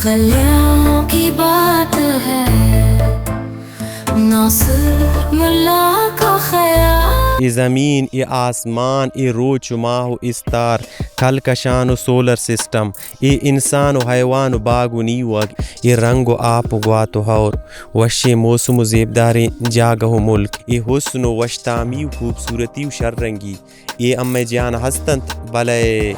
خلیوں کی بات ہے ناصر ملا کا خیال. ای زمین، ای آسمان، ای روچ و ماہ و استار، کہکشان و سولر سسٹم، ای انسان و حیوان و باغ و نیوگ، ای رنگ و آپ و گوات و ہور، وشے موسم و زیبداریں جاگہ و ملک، ای حسن و وشتامی و خوبصورتی و شررنگی، ای امہ جہان ہستنت بلے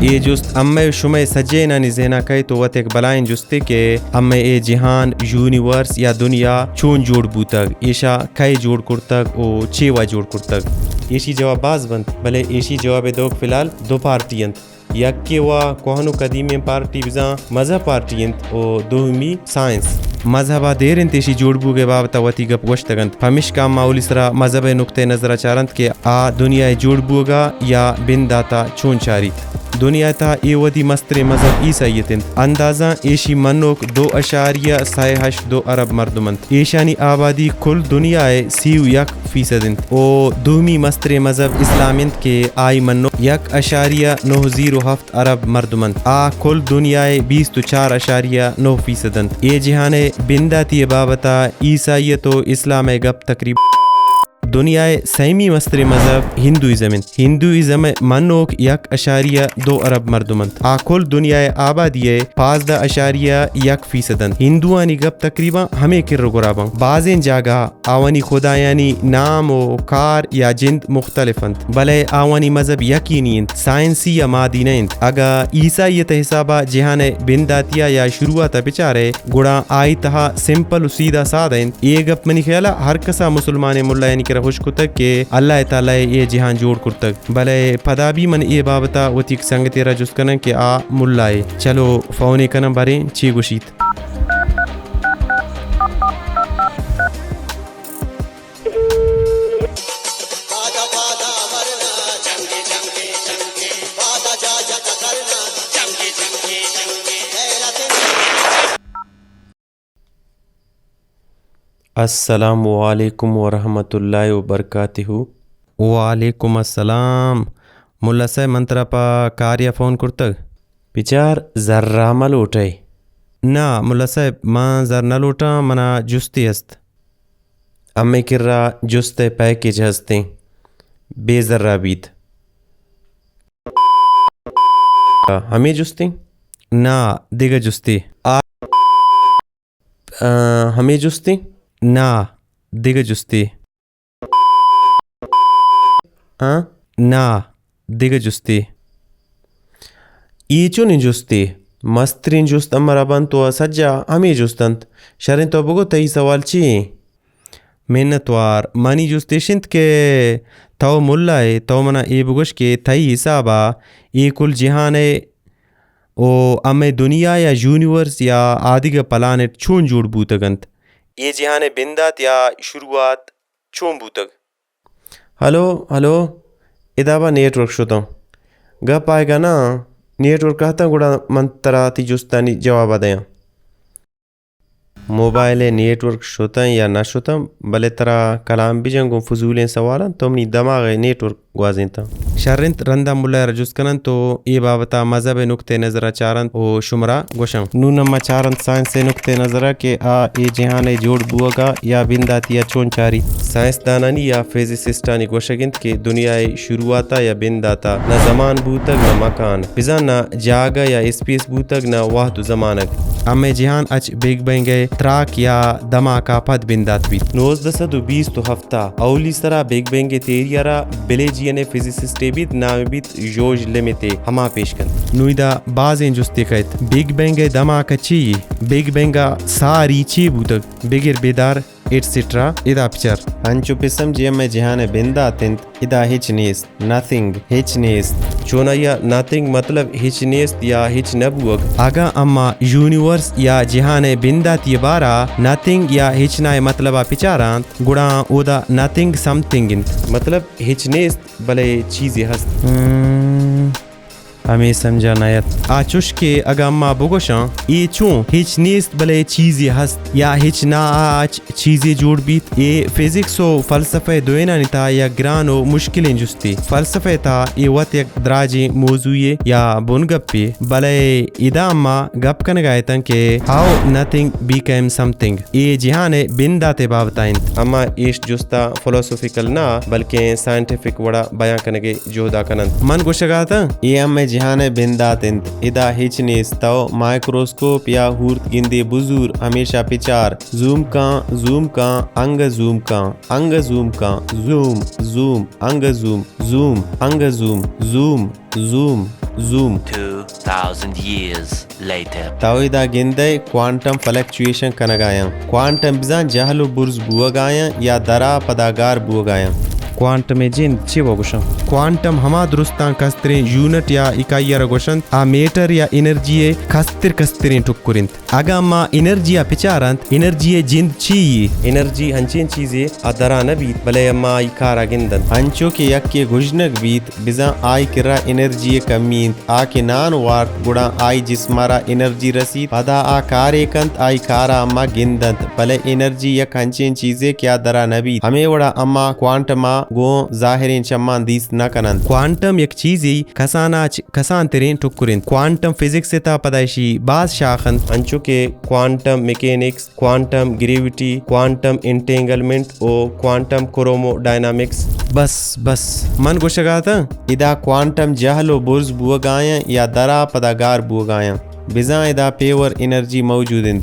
یہ جست امہ شمع سجے نانی ذہنہ کہے تو وتک بلائن جستے کہ امہ اے جہان یونیورس یا دنیا چون جوڑ بوتگ، ایشا کئی جوڑ کرتگ او چیوا جوڑ کرتگ. ایشی جواب باز بند بلے ایشی جواب دوگ فی الحال دو پارٹینت، یک کے وا کوہنو قدیم پارٹی بزاں مذہب پارٹینت او دومی سائنس مذہبہ دیر انتیشی جوڑ بو کے بابتا وتی گپ گوشتگنت پھمش کا ماولی سرا مذہب نقطہ نظر چارنت کہ آ دنیا جوڑ بوگا یا بن داتا چون چاریت. دنیا تا ای ودی مستر مذہب عیسائیتن اندازہ ایشی منوک 2.62 ارب مردمند، ایشانی آبادی کل دنیا 31% او دومی مستر مذہب اسلامند کے آئی منوک 1.907 ارب مردمند آ کل دنیا 24.9%. ای جہان بنداتی بابتا عیسائیت و اسلام گپ تقریبا دنیا سیمی مستر مذہب ہندوازم منوک 1.2 ارب مردمند آ کل دنیا آبادی 15.1%. ہندوانی گپ تقریبا ہمیں کر گراباں بعضیں جاگہ آوانی خدا یعنی نام و کار یا جند مختلفند بلے آوانی مذہب یقینیند سائنسی یا مادینند. اگا عیسائیت حسابہ جہان بنداتیا یا شروعات بچارے گڑا آئی تہا سمپل و سیدھا سادند یہ گپ منی خیالہ ہر کسا مسلمان ملا یعنی کہ خوش کتک کہ اللہ تعالی یہ جہان جوڑ کرتک بلے پدا بھی من یہ بابتا وتی سنگ تیرا جس کنن کہ آ ملائے چلو فونے کنن بارے چی گوشیت. السلام علیکم ورحمۃ اللہ وبرکاتہ. وعلیکم السلام. ملا صاحب منترا پا کاریا فون کرتگ بچار ذرہ ما لوٹے نا ملا صاحب ماں زر نہ لوٹا منا جستی ہست امی کرا جستے پیکیج ہستے بے ذرہ بیت ہمیں جستے نا دیگا جستے ہمیں جستے نا دیگا جستے نا دیگا جستے ای چون جستے مسترین جست امرا بند تو سجا ہمیں جستند شرین تو بگو تئی سوال چی محنتوار مانی جستیشنت کے تو ملائے تو منا ای بگوش کے تئی حسابا ای کل جہان او امی دنیا یا یونیورس یا آدھگا پلانٹ چون جوڑ بوتگند یہ جہان بندات یا شروعات چون بوتگ. ہلو ادابا نیٹ ورک شتا گپ آئے گا نا نیٹ ورک کہتا گوڑا منتراتی جستانی جواب دیا موبائل نیٹ ورک شتا یا نہ شتا بلے ترا کلام بھی جنگوں فضولیں سوالا تو منی دماغ نیٹ ورک گوازیں تا شرنت رندہ ملہ رجس کنن تو یہ بابتا مذہب نقطہ نظرہ چارن او شمرا گوشن نونما چارن سائنس نقطہ نظرہ کہ آ ای جہان جوڑ بوگا یا بنداتیا چون چاری سائنس دانانی یا فیزسسٹانی گوشگند کہ دنیا شروعاتا یا بنداتا نہ زمان بوتگ نہ مکان بزا نہ جاگا یا اسپیس بوتگ نہ وحد زمانک امی جہان اچ بیگ بینگے تراک یا دماکا پد بندات بیت 1920 تو ہفتہ اولی سرا بیگ بینگے تیریارا بلے جینے فیزسسٹے بیت نام بیت جورج لیمیتے ہما پیش کن نویدہ بازیں جستے کہت بیگ بینگے دماکا چی بیگ بینگا ساری چی بوتگ بگر بیدار ایٹسٹرا ادا پچر انچو پسم جیم میں جہان بندہ تنت ادا ہچ نیست ناتھنگ ہچ نیست چونا یا ناتھنگ مطلب ہچ نیست یا ہچ نبوگ آگا اما یونیورس یا جہان بندہ تیبارا ناتھنگ یا ہچ نائے مطلبہ پچارانت گڑا اودا ناتھنگ سم تھنگ مطلب ہچ نیست بلے چیزی ہست ہمیں سمجھا نیت آچوش کے اگاما بگوشاں ای چون ہچ نیست بلے چیزی ہست یا ہچ نا آچ چیزی جوڑ بیت ای فزکس و فلسفہ دوینا نیتا یا گران و مشکلیں جستی فلسفہ تا ای وقت یک دراجی موضوعی یا بن گپی بلے ادا اما گپ کنگایتاں کہ how nothing became something ای جہانے بن داتے بابتائیں اما ایش جستا فلسفیکل نا بلکہ سائنٹیفک وڑا بیان کنگے جودا کنند من گوشگاتا ای اما جہانے بن داتیں ادا ہچ نیستاو مائکروسکوپ یا ہورت گندے بزور ہمیشہ پچار زوم کان انگ زوم کان انگ زوم کان زوم زوم انگ زوم زوم انگ zoom zoom zoom zoom 2000 years later تاویدہ گندے کوانٹم فلیکچویشن کنگایاں کوانٹم بزان جہل و برز بوگایاں یا درا پداگار بوگایاں کوانٹم جن چی وگوشن کوانٹم ہما درستان کسترین یونٹ یا اکائی رگوشن آ میٹر یا انرجی کسترین ٹکرنت اگا ما انرجی پچارنت انرجی جند چی انرجی ہنچین چیزیں ادرا نبیت بلے اما ای کارا گندن ہنچو کے یک کے گجنک بیت بزان آئی کرا انرجی کمینت آ کے نان وارت گڑا آئی جسمارا انرجی رسید پدا آ کارے کنت آئی کارا اما گندنت بلے انرجی یک ہنچین چیزیں کیا درا نبیت ہمیں وڑا اما کوانٹما گو ظاہرین چمان دیس نہ کنند کوانٹم یک چیزی کسان ترین ٹکرین کوانٹم فزکس تا پدائشی بعض شاخن انچو کے quantum mechanics quantum gravity quantum entanglement او کوانٹم کرومو ڈائنامکس بس من گوشگاتا ادا کوانٹم جہل و برز بوگایاں یا درا پداگار بوگایاں بزاں ادا پیور انرجی موجود ہیں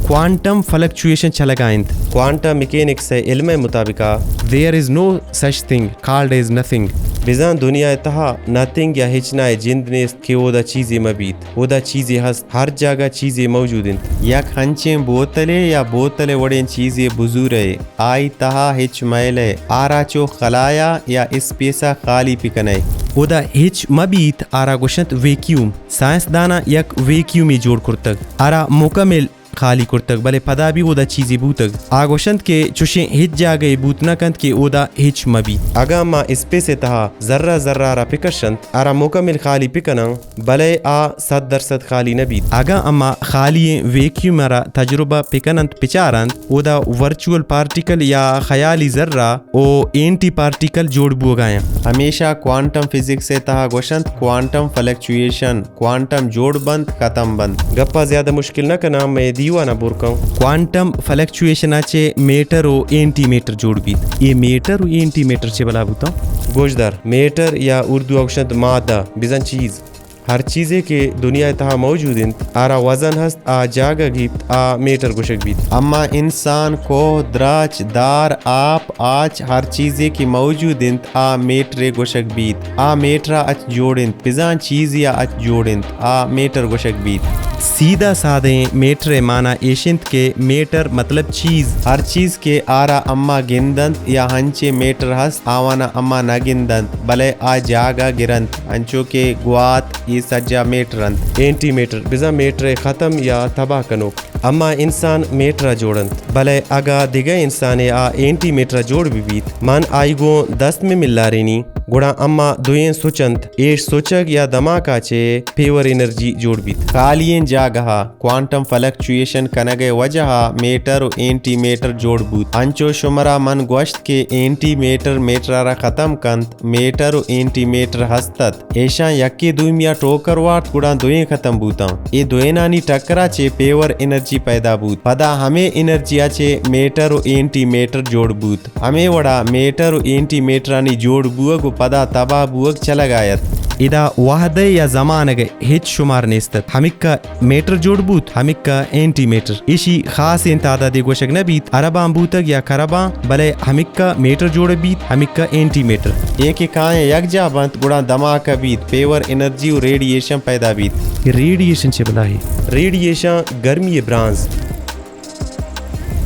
کوانٹم فلکچویشن چلگائند کوانٹم میکینکس سے علم مطابقہ there is no such thing called as nothing بزان دنیا اتہا نتھنگ یا ہچنائے جند نیست کہ وہ دا چیزیں مبیت وہ دا چیزیں ہست ہر جگہ چیزیں موجود ہیں یک ہنچیں بوتلے یا بوتلے وڑیں چیزیں بزرے آئی تہا ہچ میلے آرا چو خلایا یا اسپیسا خالی پکنے وہ دا ہچ مبیت آرا گوشنت ویکیوم سائنس دانا یک ویکیومی جوڑ کرتگ آرا مکمل خالی کرتگ بلے پدا بھی او دا چیزی بوتگ آگوشند کے چوشیں ہچ جاگئی بوت نہ کند کے او دا ہچ مبی اگا ما اسپیس تہا ذرہ را پکشند ارا مکمل خالی پکنن بلے آ 100% خالی نبید اگا اما خالی ویکیوم را تجربہ پکنند پچارند او دا ورچول پارٹیکل یا خیالی ذرہ او اینٹی پارٹیکل جوڑ بوگایاں ہمیشہ کوانٹم فزکس سے تہا گوشند کوانٹم فلیکچویشن کوانٹم جوڑ بند ختم بند گپا زیادہ مشکل نہ کنا میں دیوانا بورکاں کوانٹم فلیکچویشن آچے میٹر و اینٹی میٹر جوڑ بیت یہ میٹر و اینٹی میٹر چے بلا بوتا گوشدار میٹر یا اردو اکشند مادہ بزن چیز ہر چیزے کے دنیا تہا موجود ہیں آرا وزن ہست آ جاگا گیت آ میٹر گوشک بیت اما انسان کو دراچ دار آپ آچ ہر چیزے کی موجود ہیں آ میٹر گوشک بیت آ میٹرا اچ جوڑیں بزان چیز یا اچ جوڑیں آ میٹر گوشک بیت سیدھا سادیں میٹر مانا ایشنت کے میٹر مطلب چیز ہر چیز کے آرا اما گندند یا ہنچے میٹر ہست آوانا اما نہ گندند بلے آ جاگا گرند ہنچو کے گوات یہ سجا میٹرند اینٹی میٹر بزا میٹر ختم یا تباہ کنوک اما انسان میٹر جوڑند بلے اگا دیگا انسان آ اینٹی میٹر جوڑ بھی بیت من آئی گو دست میں مل رینی گوڑا اما دوین سوچند ایش سوچک یا دماغا چے پیور انرجی جوڑ بیت خالین جاگہا کوانٹم فلکچویشن کنگے وجہا میٹر و اینٹی میٹر جوڑ بوت انچو شمرا من گوشت کے اینٹی میٹر میٹرارا ختم کند میٹر و اینٹی میٹر ہستت ایشان یکی دومیا ٹوکر وارت گوڑا دوین ختم بوتا ای دوینانی ٹکرا چے پیور انرجی پیدا بوت پدا ہمیں انرجی آچے میٹر و اینٹی میٹر جوڑ بوت ہمیں وڑا میٹر و اینٹی میٹرانی جوڑ بوگ پدا تبا بوگ چلا گایت ادا وحدہ یا زمانگے ہچ شمار نیستت ہمکا میٹر جوڑ بوت ہمکا اینٹی میٹر ایشی خاص انتعداد گوشک نبیت عربان بوتگ یا کربان بلے ہمکا میٹر جوڑ بیت ہمکا اینٹی میٹر ایک کائیں یک جا بند گوڑا دماغ بیت پیور انرجی و ریڈیشن پیدا بیت ریڈیشن چے بلا ہے ریڈیشن گرمی برانز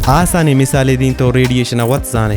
آسانی مثالیں دیں تو ریڈیشن وقت زانے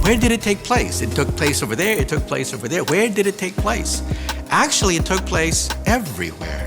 Where did it take place? It took place over there, it took place over there. Where did it take place? Actually, it took place everywhere.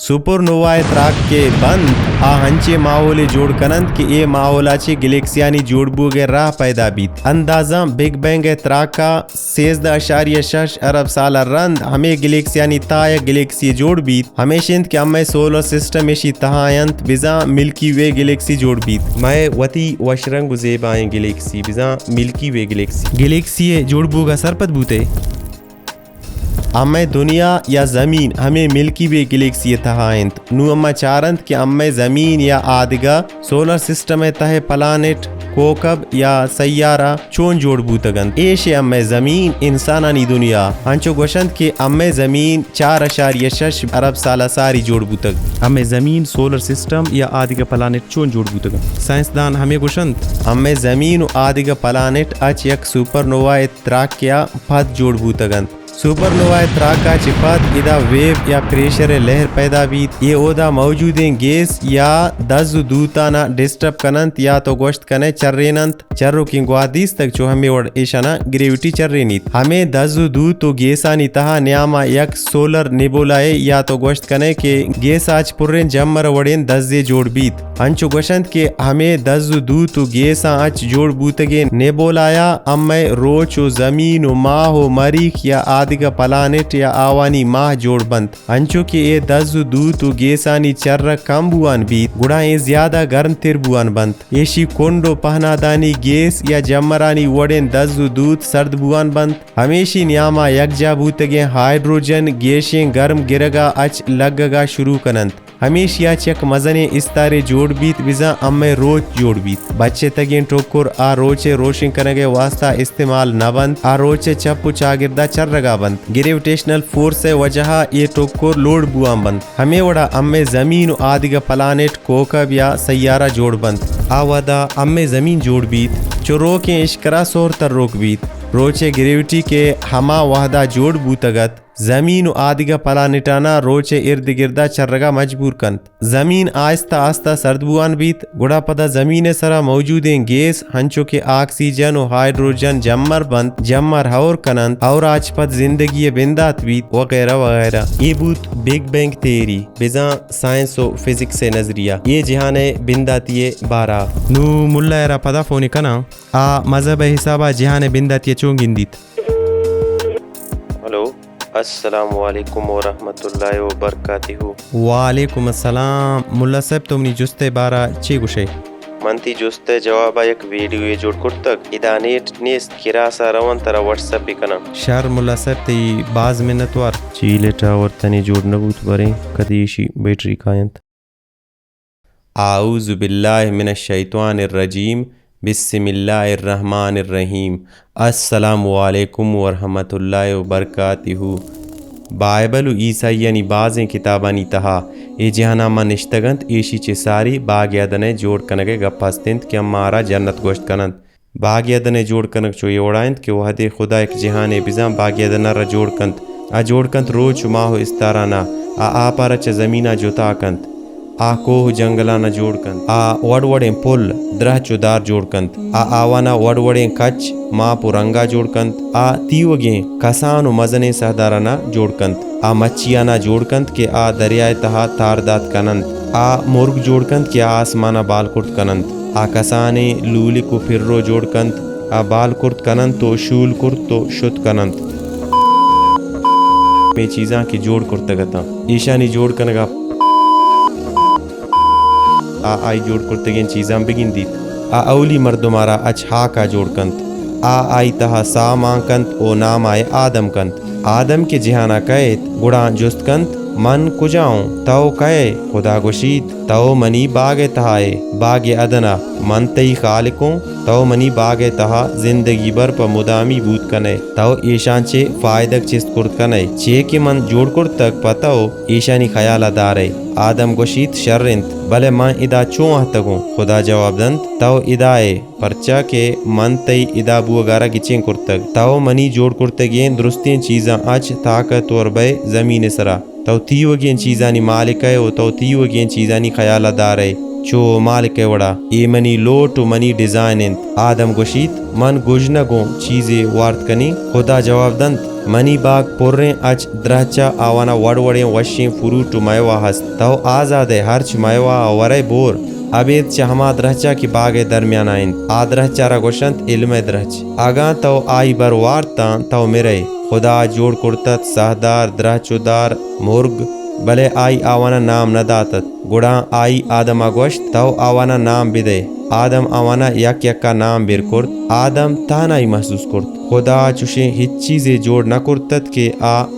Supernovae تراک کے بند آ ہنچے ماحول جوڑ کنند کہ اے ماحولاچے گلیکسیانی جوڑ بوگے راہ پیدا بیت اندازہ بگ بینگ تراکا 13.6 ارب سال رند ہمیں گلیکسیانی تایا گلیکسی جوڑ بیت ہمیشند کہ ہمیں سولر سسٹم ایشی تہاینت بزا ملکی وے گلیکسی جوڑ بیت میں وطی وشرنگ زیبائیں گلیکسی بزا ملکی وے گلیکسی جوڑ بوگا سرپت بوتے ہمیں دنیا یا زمین ہمیں ملکی وے گلیکسی تہاینت نو اما چارند کہ ہمیں زمین یا آدگا سولر سسٹم تہ پلانٹ کوکب یا سیارہ چون جوڑ بوتگند ایشے ہمیں زمین انسانانی دنیا ہنچو گوشند کہ ہمیں زمین 4.6 ارب سالہ ساری جوڑ بوتگ ہمیں زمین سولر سسٹم یا آدگا پلانٹ چون جوڑ بوتگند سائنسدان ہمیں گوشند ہمیں زمین و آدگا پلانٹ اچ یک سپر نوائے تراکیا پھت جوڑ بوتگند سپر نوائے تراکا چپت ادا ویو یا پریشر لہر پیدا بیت یہ اودا موجودیں گیس یا دز دوتانا ڈسٹرب کننت یا تو گوشت کنے چرریننت چررو کی گوادیس تک جو ہمیں وڑ ایشانا گریوٹی چررینیت ہمیں دز دو تو گیسانی تہا نیاما یک سولر نیبولائے یا تو گوشت کنے کہ گیس آج پرین جمر وڑین دزے جوڑ بیت ہنچو گوشند کہ ہمیں دز دو تو گیسا اچ جوڑ بوتگے نیبولایا امی روچ و زمین و ماہ و مریخ یا آدگا پلانٹ یا آوانی ماہ جوڑ بند ہنچو کہ اے دز دو تو گیسانی چر کم بوان بیت گڑا اے زیادہ گرم تر بوان بند ایشی کنڈو پہنادانی گیس یا جمرانی وڑین دز دود سرد بوان بند ہمیشی نیاما یک جا بوتگے ہائیڈروجن گیشیں گرم گرگا اچ لگگا شروع کنند ہمیشیا چک مزنے استارے جوڑ بیت بزا امی روچ جوڑ بیت بچے تگین ٹوکر آ روچے روشن کنگے واسطہ استعمال نہ بند آ روچے چپو چاگردہ چر رگا بند گریویٹیشنل فورس وجہ یہ ٹوکر لوڈ بوان بند ہمیں وڑا امی زمین و آدگا پلانٹ کوکب یا سیارہ جوڑ بند آودا امی زمین جوڑ بیت چو روکیں اشکرا سور تر روک بیت روچے گریویٹی کے ہما وحدہ جوڑ بوتگت زمین و آدگا پلانٹانا روچے ارد گردہ چرگا مجبور کنت زمین آہستہ آہستہ سرد بوان بیت گڑا پدا زمین سرا موجودیں گیس ہنچو کے آکسیجن و ہائیڈروجن جمر بند جمر ہور کنند اور آج پد زندگی بندات بیت وغیرہ وغیرہ یہ بوت بگ بینگ تیری بزاں سائنس و فزکس سے نظریہ یہ جہانے بنداتی بارہ نو ملا را پدا فونی کنا آ مذہب حسابہ جہانے بنداتی چون گندیت ہلو السلام علیکم ورحمۃ اللہ وبرکاتہ وعلیکم السلام ملا صاحب تمنی جستے بارہ چی گوشے منتی جستے جوابا یک ویڈیو جوڑ کرتک ادا نیٹ نیست کراسا روان ترا واٹس اپ کنا شہر ملا صاحب تی باز منتوار چیلٹا ورتنی جوڑ نبوت بریں کدیشی بیٹری کائنت اعوذ باللہ من الشیطان الرجیم بسم اللہ الرحمن الرحیم السلام علیکم ورحمۃ اللہ وبرکاتہ بائبل و عیسائیانی بعضیں کتابانی تہا اے جہنامہ نشتگنت ایشی چے ساری باغیادنے جوڑ کنگے گپاستند کہ ہمارا جنت گوشت کنند باغیادنے جوڑ کنگ چو یہ اڑائند کہ وحد خدا ایک جہانے بزاں باغیادنا را جوڑ کنت آ جوڑ کنت روچ ماہو استارانا آ پارا چا زمینہ جوتا کنت آ کوہ جنگلانا جوڑ کنت آ وڑ وڑیں پل درہ چودار جوڑ کنت آوانا وڑ وڑیں کچ ماں پو رنگا جوڑ کنت آ تیوگیں کسان و مزنے سہدارانا جوڑ کنت آ مچیانا جوڑ کنت کہ آ دریائے تہا تاردات کنند آ مرگ جوڑ کنت کہ آسمانا بال کرت کنند آ کسانے لولی کو پھررو جوڑ کنت آ بال کرت کنند تو شول کرت تو شت کنند میں چیزاں کی جوڑ کرتگتا ایشانی جوڑ کنگا آئی جوڑ کرتگین چیزاں بگن دیت اولی مردمارا اچھا کا جوڑ کنت آئی تہا سامان کنت او نام آئے آدم کنت آدم کے جہانا کہت گڑان جست کنت من کجاؤں تو کہے خدا گشید تو منی باغ تہائے باغ ادنا من تی خالقوں تو منی باغ تہا زندگی بر پا مدامی بود کنے تو ایشان چے فائدک چست کرت کنے چے کہ من جوڑ کرت تک پتاو ایشانی خیالہ دارے آدم گشید شرنت بلے من ادا چون آہتگوں خدا جواب دنت تو ادائے پرچا کہ من تی ادا بوگارا گچیں کرتگ تو منی جوڑ کرتگین درستین چیزاں اچ طاقت اور بے زمین سرا تو تیوگین چیزانی مالک ہے تو تیوگین چیزانی خیالہ دار ہے چو مالک وڑا ای منی لوٹ و منی ڈیزائن انت آدم گوشید من گوجنگوں چیزیں وارد کنی خدا جواب دنت منی باغ پریں اچ درچا آوانا وڑوڑیں وشیں فروٹ و میوہ ہست تو آزاد ہے ہرچ میوہ ورے بور ابید چہما درچا کی باغ درمیان آئند آدرچا را گوشنت علم درچ آگاں تو آئی بروارتاں تو میرے خدا جوڑ کرتت سہدار درچودار مرگ بلے آئی آوانا نام نداتت گڑاں آئی آدم گوشت تو آوانا نام بدے آدم آوانا یک کا نام بیر کرد آدم تانائی محسوس کرد خدا چوشیں ہچ چیزیں جوڑ نہ کرتت کہ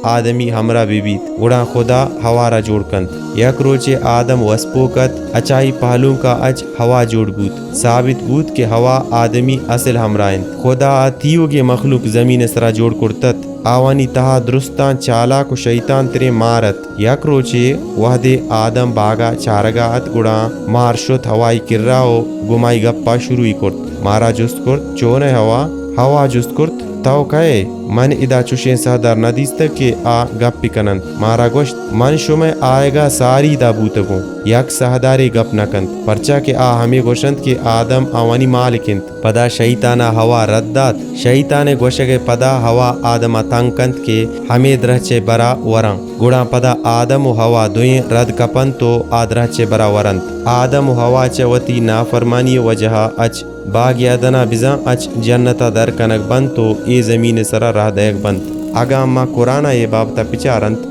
آدمی ہمرا بیت گڑاں خدا ہوارا جوڑ کند یک روچے آدم وسپوکت اچائی پہلوں کا اچ ہوا جوڑ بوت ثابت بوت کہ ہوا آدمی اصل ہمراہن خدا تیوگے مخلوق زمین سرا جوڑ کرتت آوانی تہا درستان چالاک و شیطان ترے مارت یک روچے وحدے آدم باغا چارگاہت گڑاں مار شد ہوائی کرراو گمائی گپا شروعی کرت مارا جست کرت چونے ہوا جست کرت تو کہے من ادا چوشیں سہدار ندیست کہ آ گپی کنند مارا گوشت من شمع آئے گا ساری دا بوتگوں یک سہداری گپ نکند پرچا کہ آ ہمیں گوشند کہ آدم آوانی مالکند پدا شیطانا ہوا ردات شیطان گوشگے پدا ہوا آدم تنکند کہ ہمیں درچے برا ورن گوڑا پدا آدم و ہوا دوئیں رد کپن تو آدرچے برا ورند آدم و ہوا چوتی نافرمانی وجہ اچ باغ یادنا بزاں اچ جنتا در کنک بند تو ای زمین سرا راہ دیکھ بند اگا ما قرآن یہ بابتا پچارند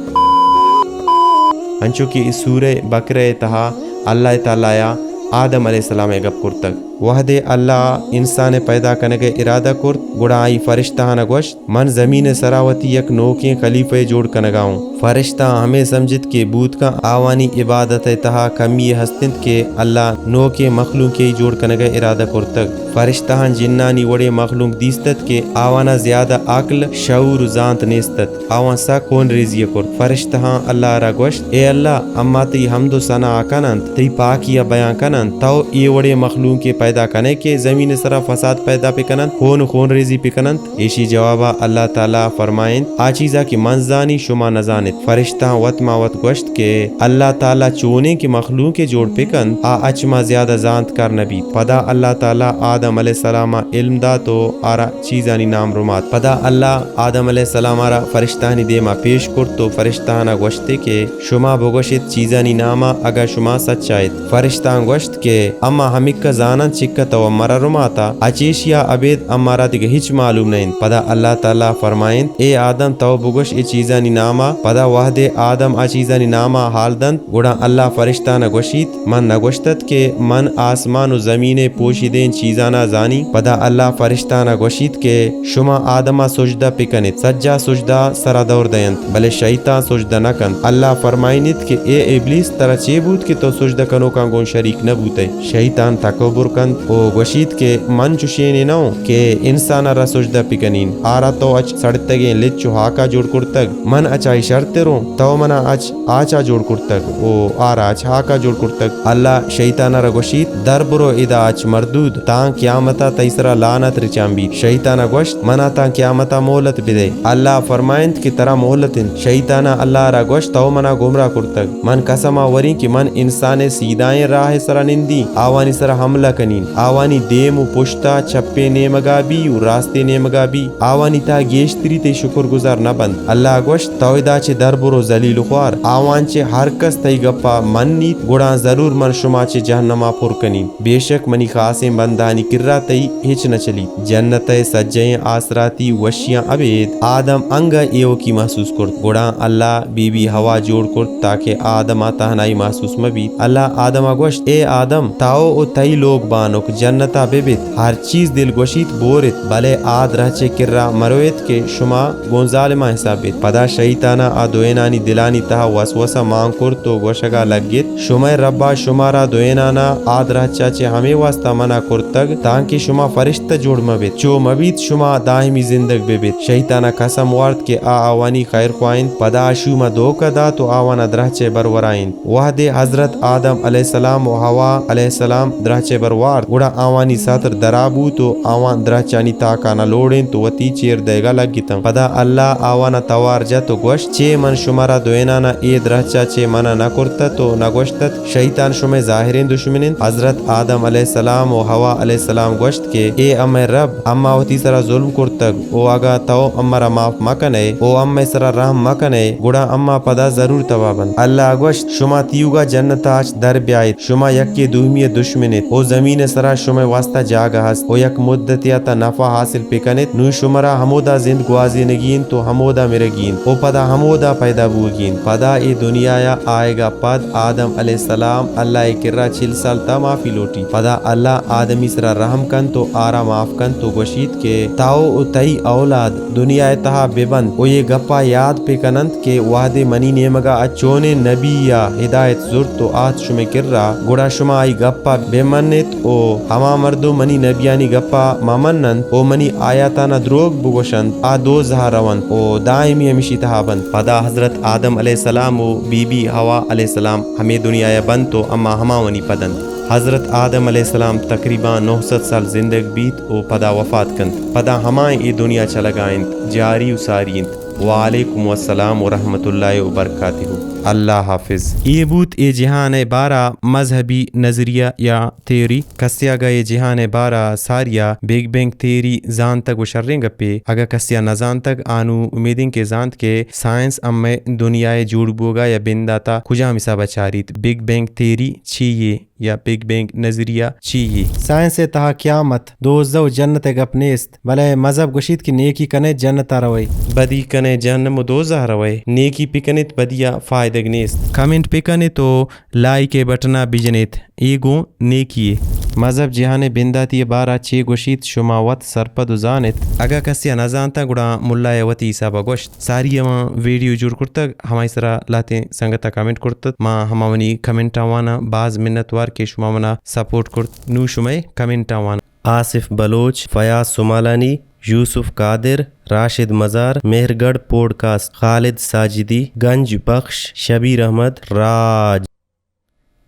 انچو کی اس سورہ بکرے تہا اللہ تعالیٰ آدم علیہ السلام گپ کرتگ وحدے اللہ انسان پیدا کرنے کے ارادہ کرت گڑا آئی فرشتہ نگوشت من زمین سراوتی یک نوکیں خلیفہ جوڑ کنگاؤں فرشتہ ہمیں سمجھت کہ بود کا آوانی عبادت تہا کمی ہستند کہ اللہ نوکیں مخلوق کے جوڑ کنگے ارادہ کرتگ فرشتہ جنانی وڑے مخلوق دیستت کہ آوانا زیادہ عقل شعور زانت نیستت آوان سا کون ریزی کرت فرشتہ اللہ را گوشت اے اللہ اما تی حمد و ثنا کنند تی پاکیہ بیان کنند تو ای وڑے مخلوق کے پیدا کنے کے زمین سرا فساد پیدا پہ کنند خون ریزی پہ کنند ایشی جوابا اللہ تعالیٰ فرمائند آ چیزا کی منزانی شما نزانت فرشتہ وط گوشت کہ اللہ تعالیٰ چونے کی مخلوق کے جوڑ پہ کند آ اچما زیادہ زانت کر نبید پدا اللہ تعالیٰ آدم علیہ السلام علم دا تو آرا چیزانی نام رومات پدا اللہ آدم علیہ السلام آرا فرشتانی دیما پیش کرد تو فرشتانا گوشتے کہ شما بگوشت چیزانی ناما اگر شما سچائت فرشتان گوشت کہ اما ہمک کا زانن چکت و مرا روماتا اچیشیا عبید امارا دیگه ہچ معلوم نہیں پدا اللہ تعالیٰ فرمائند اے آدم تو بگوش ای چیزانی ناما پدا وحد آدم ا چیزانی ناما حال دند گوڑا اللہ فرشتہ نگوشید من نگوشتت کہ من آسمان و زمین پوشیدین چیزانا زانی پدا اللہ فرشتہ نگوشید کہ شما آدما سجدہ پکنید سجا سجدہ سرا دور دیند بلے شیطان سجدہ نکند اللہ فرمائند کہ اے ابلیس ترا چے بود کہ تو سجدہ کنو کانگون شریک نبوتے شیطان تکبر کند او گوشید کہ من چوشین نو کہ انسان را سجدہ پکنین آرا تو اچ سڑتگیں لچو ہاکا جوڑ کرتگ من اچائی شرط رو تو منا اچ آچا جوڑ کرتگ او آرا اچ ہاکا جوڑ کرتگ اللہ شیطان را گوشید در برو ادا اچ مردود تاں قیامتا تیسرا لعنت رچام بید شیطان گوشت منا تاں قیامتا مہلت بدے اللہ فرمائند کہ ترا مہلتن شیطان اللہ را گوشت تو منا گمراہ کرتگ من قسما ورین کہ من انسان سیدائیں راہ سرا نندی آوانی سرا حملہ کنین آوانی دیم و پشتا چپے نیمگا بی و راستے نیمگا بی آوانی تا گیشتری تے شکر گزار نہ بند اللہ گوشت تویدہ چے در برو زلیل خوار آوان چے ہر کس تی گپا من نیت گوڑا ضرور من شما چے جہنما پر کنین بے شک منی خاصیں بندانی کررا تی ہچ نہ چلی جنت سجیں آسراتی وشیاں عبید آدم انگا ایو کی محسوس کرت گوڑا اللہ بی بی ہوا جوڑ کرت تاکہ آدم تہنائی محسوس مبید اللہ آدم گوشت اے آدم تاو او تی لوگ بانوک جنتا بیبت ہر چیز دل گوشیت بورت بلے آد رہچے کررا مرویت کے شما گون ظالمہ حسابت پدا شیطانا آدوینانی دلانی تہا وسوسہ مانگ کر تو گوشگا لگت شما ربا شمارا دوینانا آد رہچا چے ہمیں واسطہ منع کرتگ تاکہ شما فرشتہ جوڑ مبت چو مبیت شما دائمی زندگ بیبت شیطانا قسم وارد کے آوانی خیر خوائن پدا شما دوکا دا تو آوانا درہچے برورائن وحد حضرت آدم علیہ السلام و ہوا علیہ السلام درہچے بروا توار گڑا آوانی ساتر درابو تو آوان درچانی تاکانا لوڑیں تو وتی چیر دیگا لگیتم پدا اللہ آوانا توار جا تو گوشت چے من شمارا دوینانا اے درچا چے منا نکرتا تو نگوشتت شیطان شمع ظاہرین دشمنین حضرت آدم علیہ السلام و حوا علیہ السلام گوشت کے اے امر رب اما وتی سرا ظلم کرتگ او آگا تو امرا معاف مکنے او اما سرا رحم مکنے گڑا اما پدا ضرور توابن اللہ گوشت شما تیوگا جنتاچ در بیایت شما یکی دومی دشمنت او زمین سرا شما واسطہ جاگا ہست او یک مدتیا تا نفع حاصل پکنت نو شمرا ہمودا زند گوازی نگین تو ہمودا مرگین او پدا ہمودا پیدا بوگین پدا ای دنیا یا آئے گا پد آدم علیہ السلام اللہ کرا 40 سال تا معافی لوٹی پدا اللہ آدمی سرا رحم کن تو آرا معاف کن تو گوشید کے تاو او تئی اولاد دنیا اتہا ببند او یہ گپا یاد پہ کنند کے وعدے منی نیمگا اچونے نبی یا ہدایت زور تو آت شمع کر را گوڑا شما آئی گپا بے منت او ہما مردو منی نبیانی گپا مامنند او منی آیاتانا دروگ بگوشند آ دو زہروند او دائمی ہمیشی تہا بند پدا حضرت آدم علیہ السلام و بی بی حوا علیہ السلام ہمیں دنیا بند تو اما ہما ونی پدند حضرت آدم علیہ السلام تقریباً 900 سال زندگ بیت او پدا وفات کند پدا ہمائیں ای دنیا چلگائند جاری و ساریند وعلیکم السلام ورحمۃ اللہ وبرکاتہ اللہ حافظ یہ بوت اے جہان بارہ مذہبی نظریہ یا تھیوری کسیا گئے جہان بارہ ساریا بگ بینگ تھیوری زان تک و شرنگ پہ اگر کسیا نزان تک آنو امیدیں کے زانت کے سائنس ام دنیا جوڑ بوگا یا بنداتا کجا مسا بچاریت بگ بینگ تھیوری چھیے یا بگ بینگ نظریہ چیئے سائنس تہا قیامت دوزو جنت گپنیست بلے مذہب گشید کی نیکی کنے جنتا روئے بدی کنے جہنم و دوزہ روئے نیکی پکنت بدیا فائدہ گنیست کمنٹ پکنے تو لائک بٹنا بجنیت ایگو نیکیے مذہب جہان بنداتی بارہ چے گوشید شما وط سرپد زانت اگا کسیا نزانتا گڑا ملا وتی سابا گوشت ساری اما ویڈیو جوڑ کرتگ ہمائی سرا لاتے سنگتا کمنٹ کرتت ما ہماونی کمنٹ آوانا بعض منتوار کے شما منا سپورٹ کرت نو شمائے کمنٹ آوانا آصف بلوچ فیاض سمالانی یوسف قادر راشد مزار مہرگڑھ پوڈ کاسٹ خالد ساجدی گنج بخش شبیر احمد راج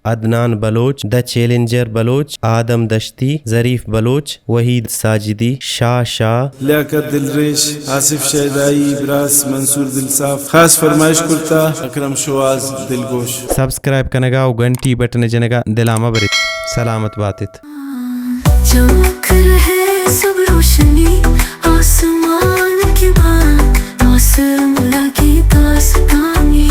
عدنان بلوچ دا چیلنجر بلوچ آدم دشتی ظریف بلوچ وحید ساجدی شاہ لیاقت دلریش آصف شہدائی براس منصور دلصاف خاص فرمائش کرتا اکرم شواز دلگوش سبسکرائب کنگا و گھنٹی بٹن جنگا دلاما برت سلامت باتت چمک رہے سب روشنی آسمان کی بات موسم لگی داستانی